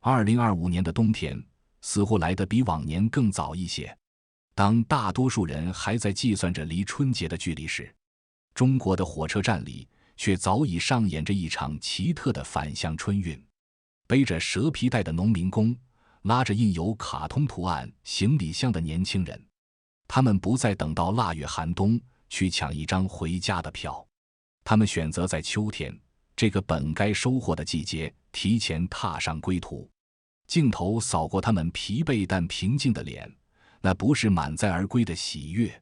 2025年的冬天似乎来得比往年更早一些。当大多数人还在计算着离春节的距离时，中国的火车站里却早已上演着一场奇特的返乡春运。背着蛇皮袋的农民工，拉着印有卡通图案行李箱的年轻人，他们不再等到腊月寒冬去抢一张回家的票，他们选择在秋天这个本该收获的季节提前踏上归途。镜头扫过他们疲惫但平静的脸，那不是满载而归的喜悦，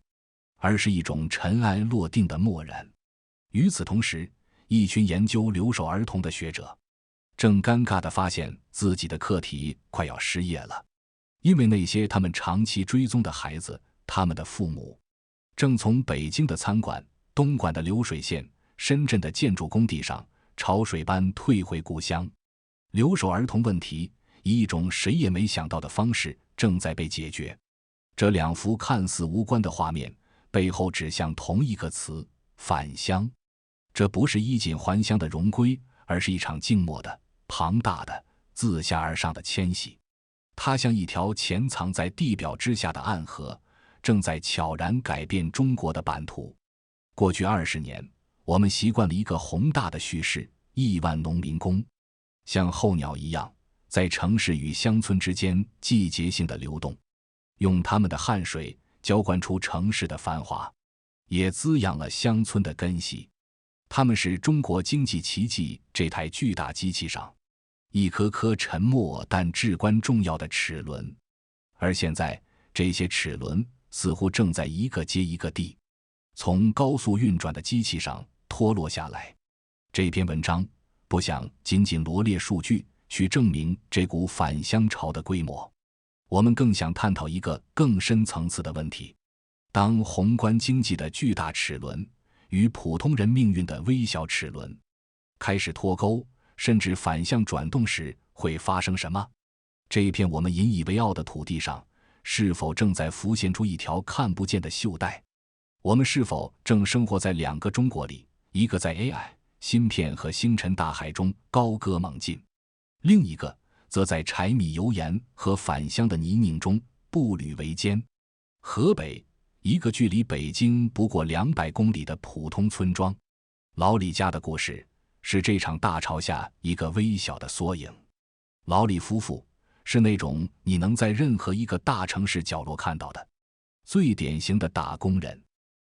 而是一种尘埃落定的漠然。与此同时，一群研究留守儿童的学者正尴尬地发现自己的课题快要失业了，因为那些他们长期追踪的孩子，他们的父母正从北京的餐馆、东莞的流水线、深圳的建筑工地上潮水般退回故乡。留守儿童问题以一种谁也没想到的方式正在被解决。这两幅看似无关的画面背后指向同一个词：返乡。这不是衣锦还乡的荣归，而是一场静默的、庞大的、自下而上的迁徙。它像一条潜藏在地表之下的暗河，正在悄然改变中国的版图。过去20年，我们习惯了一个宏大的叙事：亿万农民工像候鸟一样在城市与乡村之间季节性的流动，用他们的汗水浇灌出城市的繁华，也滋养了乡村的根系。他们是中国经济奇迹这台巨大机器上一颗颗沉默但至关重要的齿轮。而现在，这些齿轮似乎正在一个接一个地从高速运转的机器上脱落下来。这篇文章不想仅仅罗列数据去证明这股返乡潮的规模，我们更想探讨一个更深层次的问题：当宏观经济的巨大齿轮与普通人命运的微小齿轮开始脱钩，甚至反向转动时，会发生什么？这一片我们引以为傲的土地上，是否正在浮现出一条看不见的袖带？我们是否正生活在两个中国里，一个在 AI、芯片和星辰大海中高歌猛进，另一个则在柴米油盐和返乡的泥泞中步履维艰？河北，一个距离北京不过200公里的普通村庄，老李家的故事是这场大潮下一个微小的缩影。老李夫妇是那种你能在任何一个大城市角落看到的最典型的打工人。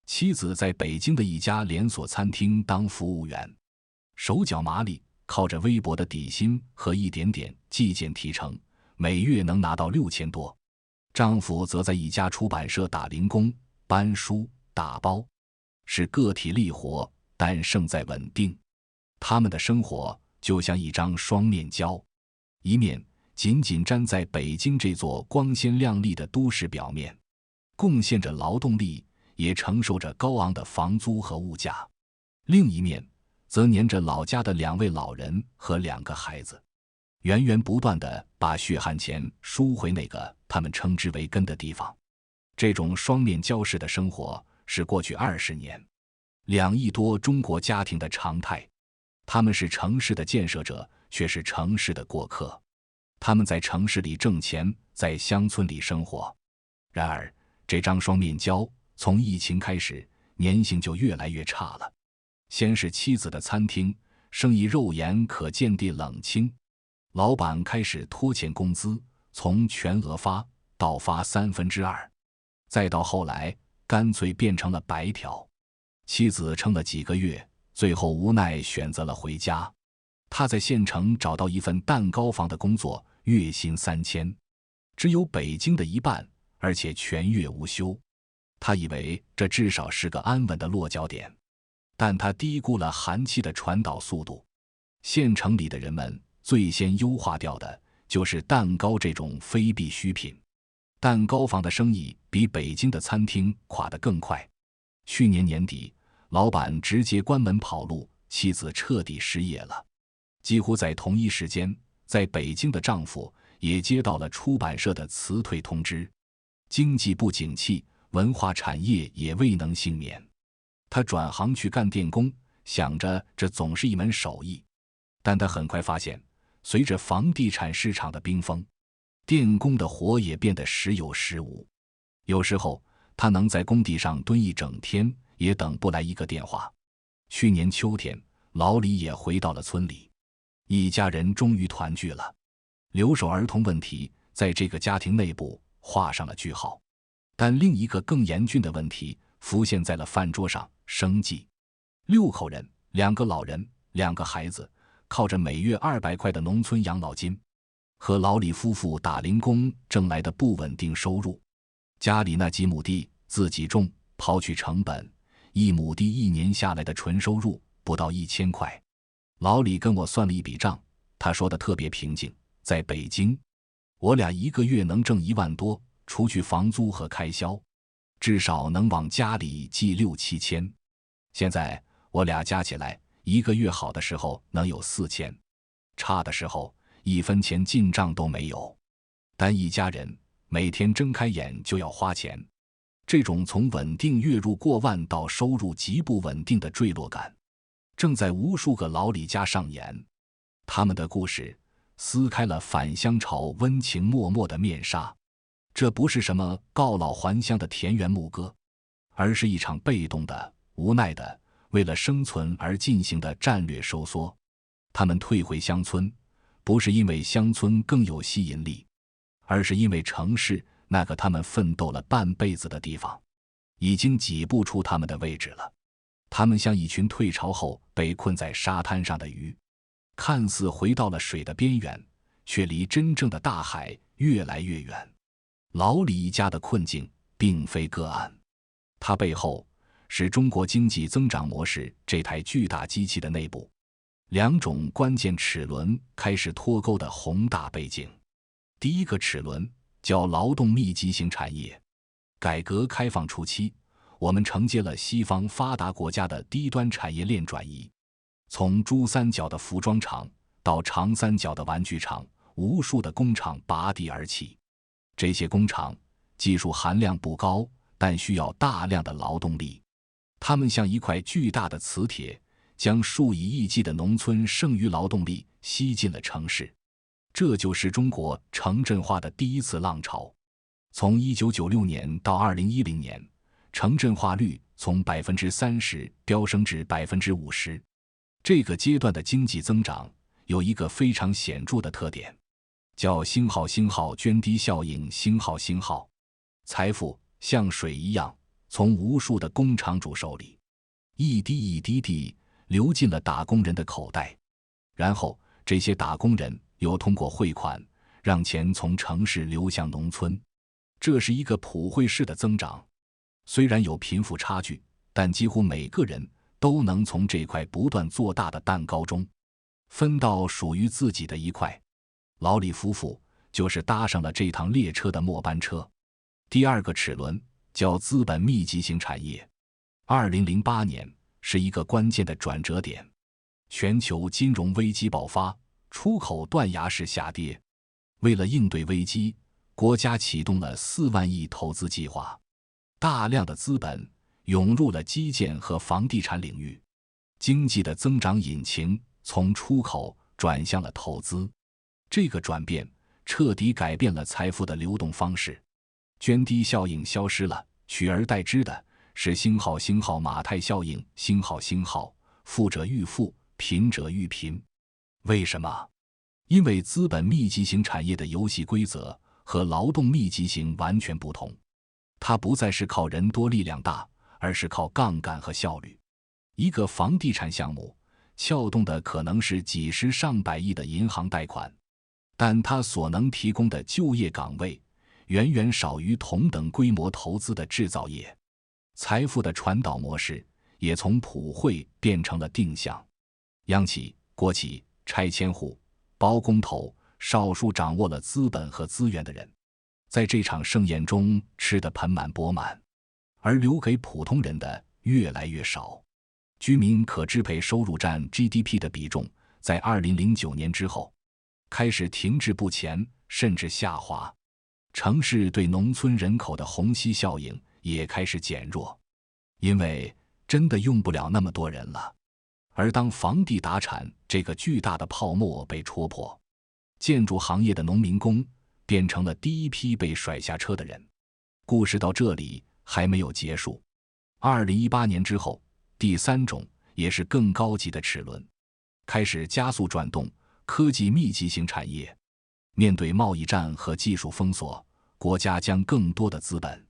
妻子在北京的一家连锁餐厅当服务员，手脚麻利，靠着微薄的底薪和一点点计件提成，每月能拿到6000多。丈夫则在一家出版社打零工，搬书打包，是个体力活，但胜在稳定。他们的生活就像一张双面胶，一面紧紧粘在北京这座光鲜亮丽的都市表面，贡献着劳动力，也承受着高昂的房租和物价；另一面则黏着老家的2位老人和2个孩子，源源不断地把血汗钱输回那个他们称之为根的地方。这种双面胶式的生活是过去20年2亿多中国家庭的常态。他们是城市的建设者，却是城市的过客。他们在城市里挣钱，在乡村里生活。然而，这张双面胶从疫情开始，粘性就越来越差了。先是妻子的餐厅，生意肉眼可见地冷清，老板开始拖欠工资，从全额发到发2/3，再到后来干脆变成了白条。妻子撑了几个月，最后无奈选择了回家。他在县城找到一份蛋糕房的工作，月薪3000，只有北京的一半，而且全月无休。他以为这至少是个安稳的落脚点，但他低估了寒气的传导速度。县城里的人们最先优化掉的就是蛋糕这种非必需品。蛋糕房的生意比北京的餐厅垮得更快。去年年底，老板直接关门跑路，妻子彻底失业了。几乎在同一时间，在北京的丈夫也接到了出版社的辞退通知。经济不景气，文化产业也未能幸免。他转行去干电工，想着这总是一门手艺，但他很快发现，随着房地产市场的冰封，电工的活也变得时有时无。有时候他能在工地上蹲一整天，也等不来一个电话。去年秋天，老李也回到了村里，一家人终于团聚了。留守儿童问题在这个家庭内部画上了句号，但另一个更严峻的问题浮现在了饭桌上：生计。6口人，2个老人，2个孩子，靠着每月200块的农村养老金和老李夫妇打零工挣来的不稳定收入，家里那几亩地自己种，刨去成本，1亩地1年下来的纯收入不到1000块。老李跟我算了一笔账，他说的特别平静：在北京，我俩1个月能挣1万多，除去房租和开销，至少能往家里寄6、7千。现在我俩加起来，1个月好的时候能有4000，差的时候1分钱进账都没有。但一家人每天睁开眼就要花钱，这种从稳定月入过万到收入极不稳定的坠落感，正在无数个老李家上演。他们的故事撕开了返乡潮温情脉脉的面纱。这不是什么告老还乡的田园牧歌，而是一场被动的、无奈的，为了生存而进行的战略收缩。他们退回乡村，不是因为乡村更有吸引力，而是因为城市，那个他们奋斗了半辈子的地方，已经挤不出他们的位置了。他们像一群退潮后被困在沙滩上的鱼，看似回到了水的边缘，却离真正的大海越来越远。老李一家的困境并非个案，它背后是中国经济增长模式这台巨大机器的内部2种关键齿轮开始脱钩的宏大背景。第一个齿轮叫劳动密集型产业。改革开放初期，我们承接了西方发达国家的低端产业链转移，从珠三角的服装厂到长三角的玩具厂，无数的工厂拔地而起。这些工厂技术含量不高，但需要大量的劳动力。它们像一块巨大的磁铁，将数以亿计的农村剩余劳动力吸进了城市。这就是中国城镇化的第一次浪潮。从1996年到2010年，城镇化率从 30% 飙升至 50%。这个阶段的经济增长有一个非常显著的特点，叫星号涓滴效应。星号，财富像水一样从无数的工厂主手里一滴一滴地流进了打工人的口袋，然后这些打工人又通过汇款让钱从城市流向农村。这是一个普惠式的增长，虽然有贫富差距，但几乎每个人都能从这块不断做大的蛋糕中分到属于自己的一块。老李夫妇就是搭上了这趟列车的末班车。第二个齿轮叫资本密集型产业。2008年是一个关键的转折点，全球金融危机爆发，出口断崖式下跌。为了应对危机，国家启动了4万亿投资计划，大量的资本涌入了基建和房地产领域，经济的增长引擎从出口转向了投资。这个转变彻底改变了财富的流动方式，涓滴效应消失了，取而代之的是星号马太效应。星号，富者愈富，贫者愈贫。为什么？因为资本密集型产业的游戏规则和劳动密集型完全不同，它不再是靠人多力量大，而是靠杠杆和效率。一个房地产项目撬动的可能是几十上百亿的银行贷款，但它所能提供的就业岗位远远少于同等规模投资的制造业。财富的传导模式也从普惠变成了定向。央企、国企、拆迁户、包工头，少数掌握了资本和资源的人，在这场盛宴中吃得盆满钵满，而留给普通人的越来越少。居民可支配收入占 GDP 的比重在2009年之后开始停滞不前，甚至下滑。城市对农村人口的虹吸效应也开始减弱，因为真的用不了那么多人了。而当房地打产这个巨大的泡沫被戳破，建筑行业的农民工变成了第一批被甩下车的人。故事到这里还没有结束。2018年之后，第三种也是更高级的齿轮开始加速转动，科技密集型产业。面对贸易战和技术封锁，国家将更多的资本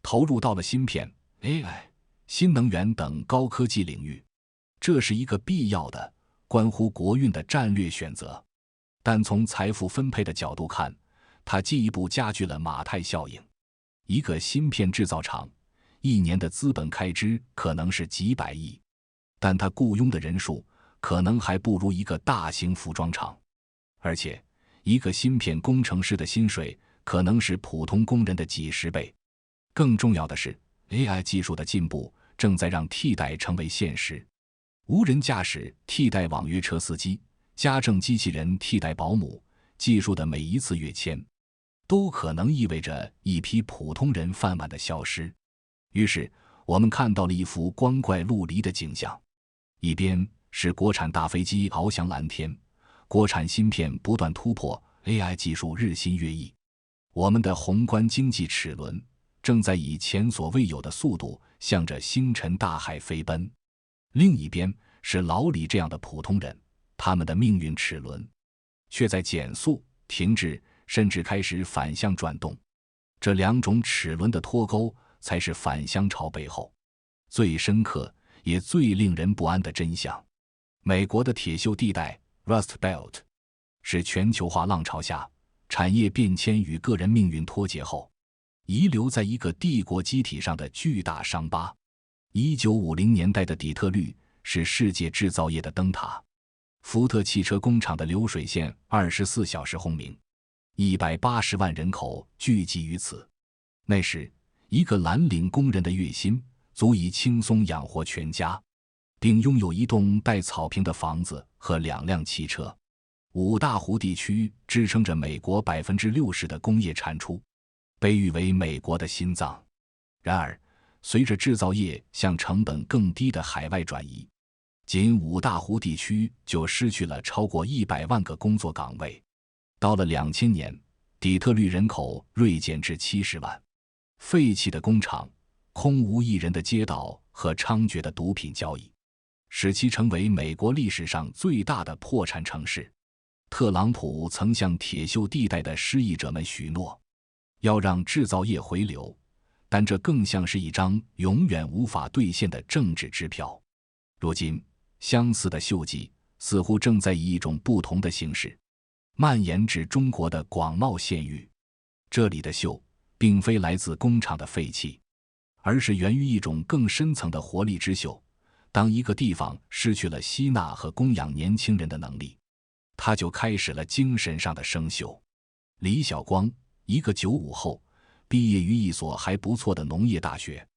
投入到了芯片、AI、新能源等高科技领域。这是一个必要的、关乎国运的战略选择。但从财富分配的角度看，它进一步加剧了马太效应。一个芯片制造厂一年的资本开支可能是几百亿，但它雇佣的人数可能还不如一个大型服装厂。而且一个芯片工程师的薪水可能是普通工人的几十倍。更重要的是， AI 技术的进步正在让替代成为现实。无人驾驶替代网约车司机，家政机器人替代保姆，技术的每一次跃迁都可能意味着一批普通人饭碗的消失。于是我们看到了一幅光怪陆离的景象。一边是国产大飞机翱翔蓝天，国产芯片不断突破， AI 技术日新月异，我们的宏观经济齿轮正在以前所未有的速度向着星辰大海飞奔。另一边是老李这样的普通人，他们的命运齿轮却在减速、停滞，甚至开始反向转动。这两种齿轮的脱钩才是返乡潮背后最深刻也最令人不安的真相。美国的铁锈地带 Rust Belt 是全球化浪潮下产业变迁与个人命运脱节后遗留在一个帝国机体上的巨大伤疤。1950年代的底特律是世界制造业的灯塔，福特汽车工厂的流水线24小时轰鸣，180万人口聚集于此。那时一个蓝领工人的月薪足以轻松养活全家，并拥有一栋带草坪的房子和2辆汽车。五大湖地区支撑着美国60%的工业产出，被誉为美国的心脏。然而随着制造业向成本更低的海外转移，仅五大湖地区就失去了超过100万个工作岗位。到了2000年，底特律人口锐减至70万。废弃的工厂、空无一人的街道和猖獗的毒品交易，使其成为美国历史上最大的破产城市。特朗普曾向铁锈地带的失意者们许诺，要让制造业回流，但这更像是一张永远无法兑现的政治支票。如今，相似的锈迹似乎正在以一种不同的形式蔓延至中国的广袤县域。这里的锈并非来自工厂的废气，而是源于一种更深层的活力之锈。当一个地方失去了吸纳和供养年轻人的能力，它就开始了精神上的生锈。李晓光，一个95后，毕业于一所还不错的农业大学。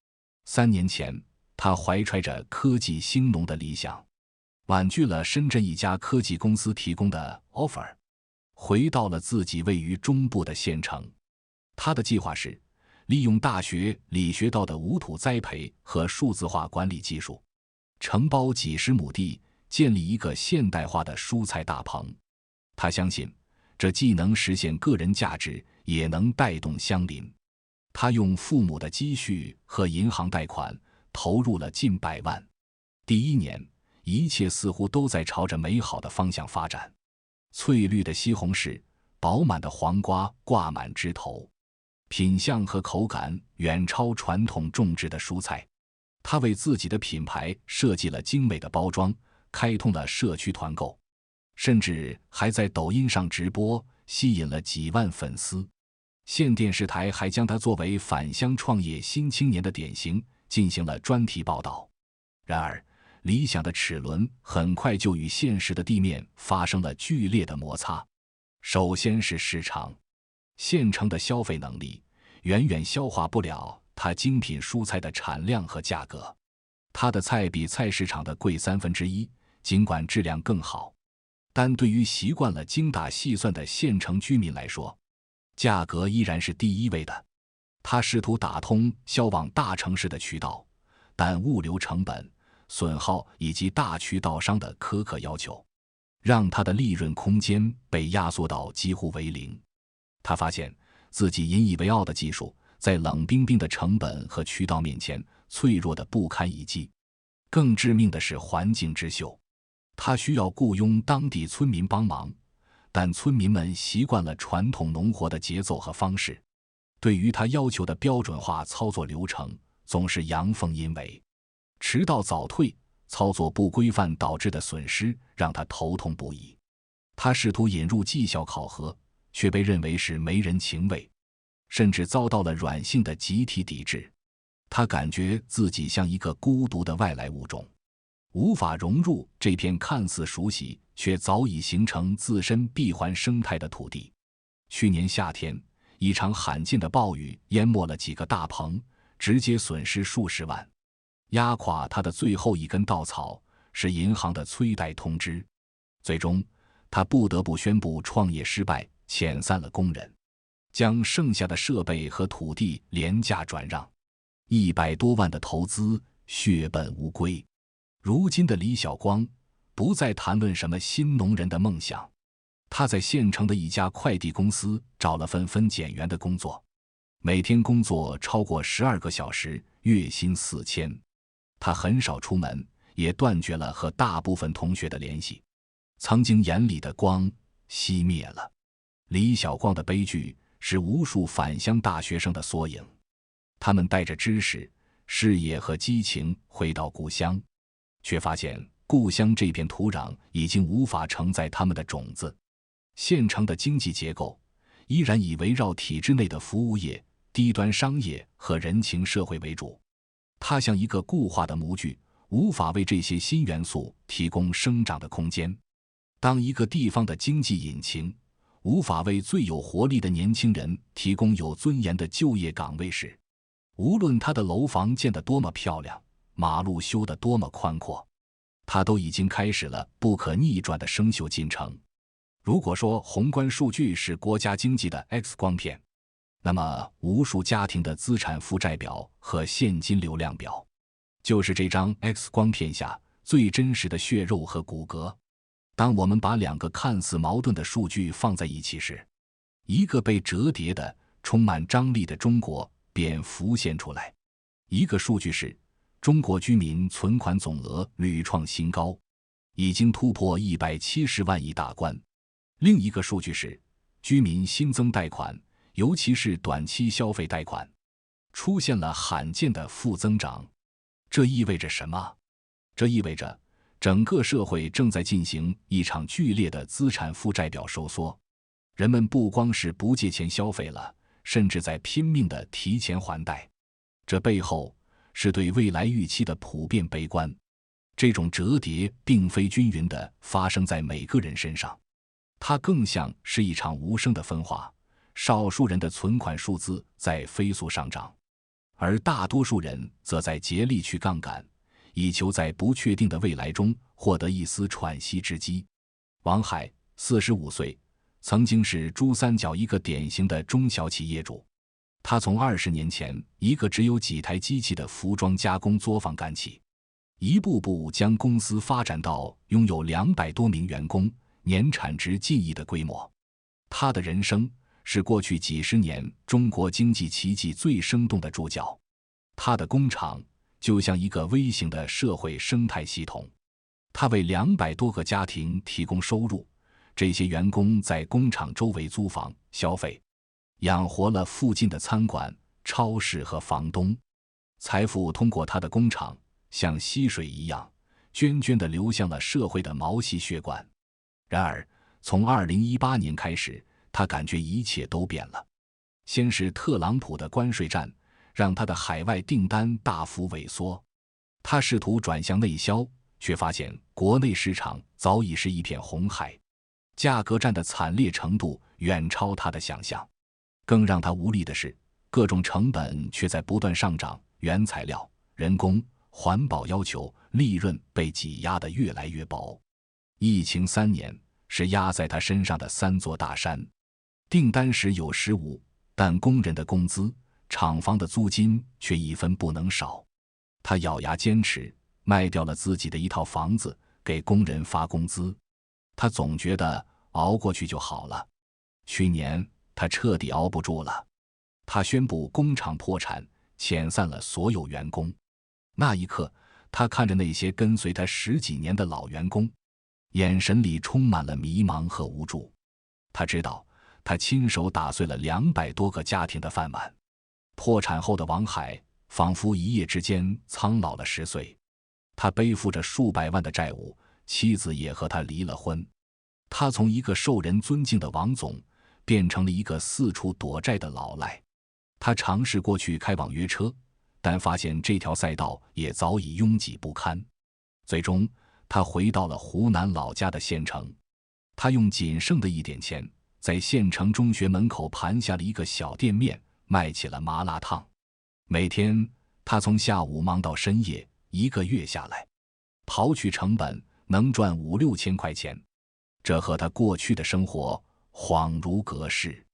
3年前，他怀揣着科技兴农的理想，婉拒了深圳一家科技公司提供的 offer， 回到了自己位于中部的县城。他的计划是利用大学里学到的无土栽培和数字化管理技术，承包几十亩地，建立一个现代化的蔬菜大棚。他相信，这既能实现个人价值，也能带动乡邻。他用父母的积蓄和银行贷款投入了近100万。第1年，一切似乎都在朝着美好的方向发展。翠绿的西红柿，饱满的黄瓜挂满枝头，品相和口感远超传统种植的蔬菜。他为自己的品牌设计了精美的包装，开通了社区团购，甚至还在抖音上直播，吸引了几万粉丝。县电视台还将他作为返乡创业新青年的典型进行了专题报道。然而，理想的齿轮很快就与现实的地面发生了剧烈的摩擦。首先是市场，县城的消费能力远远消化不了它精品蔬菜的产量和价格。它的菜比菜市场的贵1/3，尽管质量更好，但对于习惯了精打细算的县城居民来说，价格依然是第一位的。他试图打通销往大城市的渠道，但物流成本、损耗以及大渠道商的苛刻要求，让他的利润空间被压缩到几乎为零。他发现自己引以为傲的技术，在冷冰冰的成本和渠道面前脆弱得不堪一击。更致命的是环境之秀，他需要雇佣当地村民帮忙，但村民们习惯了传统农活的节奏和方式，对于他要求的标准化操作流程总是阳奉阴违，迟到早退，操作不规范导致的损失让他头痛不已。他试图引入绩效考核，却被认为是没人情味，甚至遭到了软性的集体抵制。他感觉自己像一个孤独的外来物种，无法融入这片看似熟悉却早已形成自身闭环生态的土地。去年夏天，一场罕见的暴雨淹没了几个大棚，直接损失数十万。压垮他的最后一根稻草是银行的催贷通知，最终他不得不宣布创业失败，遣散了工人，将剩下的设备和土地廉价转让，100多万的投资血本无归。如今的李晓光不再谈论什么新农人的梦想，他在县城的一家快递公司找了份分拣员的工作，每天工作超过12个小时，月薪4000。他很少出门，也断绝了和大部分同学的联系。曾经眼里的光熄灭了。李晓光的悲剧是无数返乡大学生的缩影，他们带着知识、事业和激情回到故乡，却发现故乡这片土壤已经无法承载他们的种子。县城的经济结构依然以围绕体制内的服务业、低端商业和人情社会为主，它像一个固化的模具，无法为这些新元素提供生长的空间。当一个地方的经济引擎无法为最有活力的年轻人提供有尊严的就业岗位时，无论他的楼房建得多么漂亮，马路修得多么宽阔，他都已经开始了不可逆转的生锈进程。如果说宏观数据是国家经济的 X 光片，那么无数家庭的资产负债表和现金流量表就是这张 X 光片下最真实的血肉和骨骼。当我们把两个看似矛盾的数据放在一起时，一个被折叠的充满张力的中国便浮现出来。一个数据是中国居民存款总额屡创新高，已经突破170万亿大关。另一个数据是居民新增贷款，尤其是短期消费贷款，出现了罕见的负增长。这意味着什么？这意味着整个社会正在进行一场剧烈的资产负债表收缩，人们不光是不借钱消费了，甚至在拼命地提前还贷。这背后是对未来预期的普遍悲观。这种折叠并非均匀地发生在每个人身上，它更像是一场无声的分化。少数人的存款数字在飞速上涨，而大多数人则在竭力去杠杆，以求在不确定的未来中获得一丝喘息之机。王海45岁，曾经是珠三角一个典型的中小企业主。他从20年前一个只有几台机器的服装加工作坊干起，一步步将公司发展到拥有200多名员工、年产值近亿的规模。他的人生是过去几十年中国经济奇迹最生动的注脚。他的工厂就像一个微型的社会生态系统，他为200多个家庭提供收入，这些员工在工厂周围租房消费，养活了附近的餐馆、超市和房东。财富通过他的工厂像溪水一样涓涓地流向了社会的毛细血管。然而从2018年开始，他感觉一切都变了。先是特朗普的关税战让他的海外订单大幅萎缩，他试图转向内销，却发现国内市场早已是一片红海，价格战的惨烈程度远超他的想象。更让他无力的是，各种成本却在不断上涨，原材料、人工、环保要求、利润被挤压得越来越薄。疫情3年是压在他身上的3座大山，订单时有时无，但工人的工资、厂房的租金却一分不能少。他咬牙坚持，卖掉了自己的一套房子，给工人发工资。他总觉得熬过去就好了。去年他彻底熬不住了，他宣布工厂破产，遣散了所有员工。那一刻，他看着那些跟随他10几年的老员工，眼神里充满了迷茫和无助。他知道，他亲手打碎了200多个家庭的饭碗。破产后的王海仿佛一夜之间苍老了10岁，他背负着数百万的债务，妻子也和他离了婚。他从一个受人尊敬的王总，变成了一个四处躲债的老赖。他尝试过去开网约车，但发现这条赛道也早已拥挤不堪。最终，他回到了湖南老家的县城。他用仅剩的一点钱，在县城中学门口盘下了一个小店面，卖起了麻辣烫。每天，他从下午忙到深夜，1个月下来，刨去成本，能赚5、6千块钱。这和他过去的生活恍如隔世。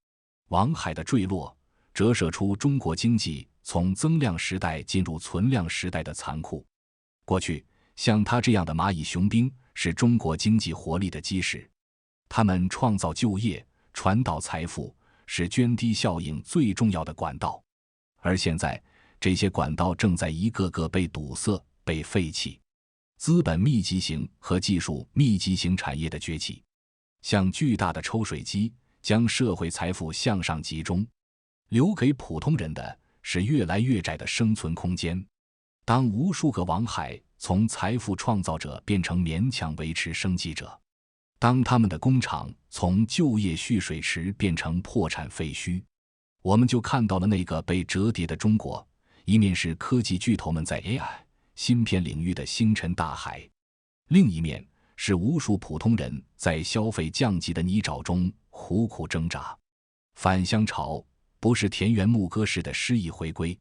王海的坠落，折射出中国经济从增量时代进入存量时代的残酷。过去，像他这样的蚂蚁雄兵是中国经济活力的基石，他们创造就业、传导财富，是涓滴效应最重要的管道。而现在，这些管道正在一个个被堵塞、被废弃。资本密集型和技术密集型产业的崛起，像巨大的抽水机，将社会财富向上集中，留给普通人的是越来越窄的生存空间。当无数个王海从财富创造者变成勉强维持生计者，当他们的工厂从就业蓄水池变成破产废墟，我们就看到了那个被折叠的中国。一面是科技巨头们在 AI、芯片领域的星辰大海，另一面是无数普通人在消费降级的泥沼中苦苦挣扎。返乡潮不是田园牧歌式的诗意回归，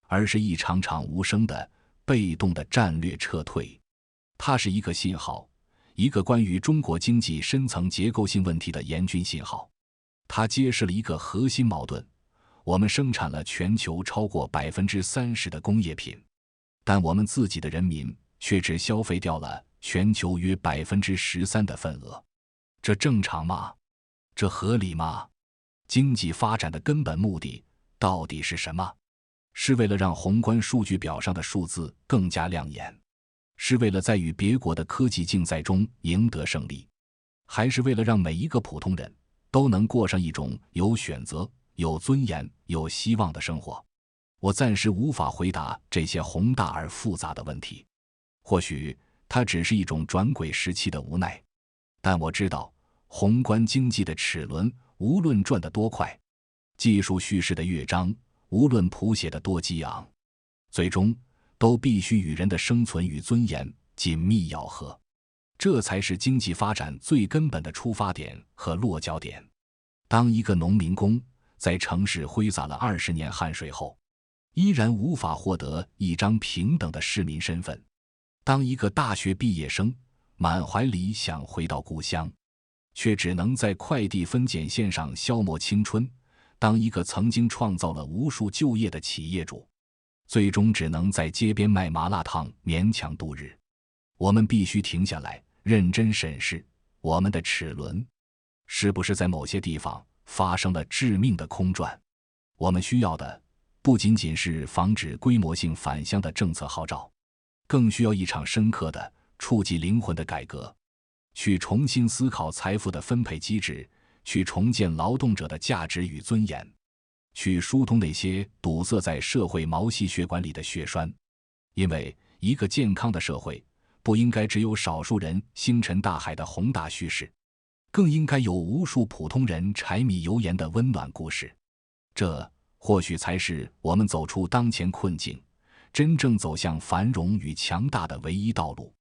而是一场场无声的、被动的战略撤退。它是一个信号，一个关于中国经济深层结构性问题的严峻信号。它揭示了一个核心矛盾：我们生产了全球超过30%的工业品，但我们自己的人民却只消费掉了全球约13%的份额。这正常吗？这合理吗？经济发展的根本目的到底是什么？是为了让宏观数据表上的数字更加亮眼？是为了在与别国的科技竞赛中赢得胜利？还是为了让每一个普通人都能过上一种有选择、有尊严、有希望的生活？我暂时无法回答这些宏大而复杂的问题。或许它只是一种转轨时期的无奈，但我知道，宏观经济的齿轮无论转得多快，技术叙事的乐章无论谱写得多激昂，最终都必须与人的生存与尊严紧密咬合。这才是经济发展最根本的出发点和落脚点。当一个农民工在城市挥洒了20年汗水后，依然无法获得一张平等的市民身份；当一个大学毕业生满怀理想回到故乡，却只能在快递分拣线上消磨青春；当一个曾经创造了无数就业的企业主，最终只能在街边卖麻辣烫勉强度日，我们必须停下来，认真审视我们的齿轮是不是在某些地方发生了致命的空转。我们需要的不仅仅是防止规模性返乡的政策号召，更需要一场深刻的、触及灵魂的改革，去重新思考财富的分配机制，去重建劳动者的价值与尊严，去疏通那些堵塞在社会毛细血管里的血栓。因为一个健康的社会不应该只有少数人星辰大海的宏大叙事，更应该有无数普通人柴米油盐的温暖故事。这或许才是我们走出当前困境，真正走向繁荣与强大的唯一道路。